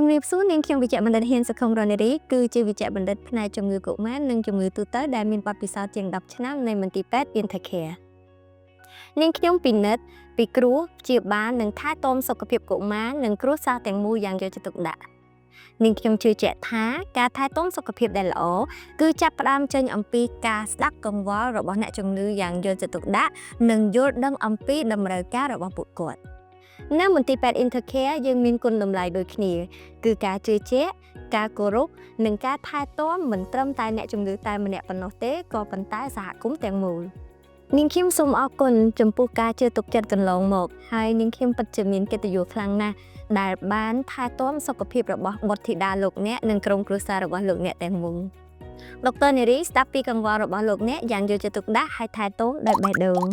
ជំរាបសួរនាងខ្ញុំវិជ្ជបណ្ឌិតហ៊ានសុខុមរណរីគឺជាវិជ្ជបណ្ឌិតផ្នែកជំងឺកុមារនិងជំងឺទូទៅដែលមានបទពិសោធន៍ជាង10ឆ្នាំនៃមន្ទីរពេទ្យ Intercare នាងខ្ញុំពិនិត្យពិគ្រោះព្យាបាលនិងថែទាំសុខភាពកុមារនិងគ្រួសារទាំងមូលយ៉ាងយកចិត្តទុកដាក់នាងខ្ញុំជឿជាក់ថាការថែទាំសុខភាពដែលល្អគឺចាប់ផ្ដើមចេញអំពីការស្ដាប់កង្វល់របស់អ្នកជំងឺយ៉ាងយកចិត្តទុកដាក់និងយល់ដឹងអំពីតម្រូវការរបស់ពួកគាត់នៅមន្ទីរពេទ្យ Intercare យើងមានគុណតម្លៃដូចគ្នាគឺការជឿជាក់ការគោរពនិងការថែទាំមិនត្រឹមតែអ្នកជំងឺតែម្នាក់ប៉ុណ្ណោះទេក៏ប៉ុន្តែសហគមន៍ទាំងមូលនាងខ្ញុំសូមអរគុណចំពោះការជឿទុកចិត្តកន្លងមកហើយនាងខ្ញុំពិតជាមានកិត្តិយសខ្លាំងណាស់ដែលបានថែទាំសុខភាពរបស់បុត្រធីតាលោកអ្នកនិងក្រុមគ្រួសាររបស់លោកអ្នកទាំងមូលដុកទ័រនារីស្ដាប់ពីកង្វល់របស់លោកអ្នកយ៉ាងយកចិត្តទុកដាក់ហើយថែទាំដោយបេះដូង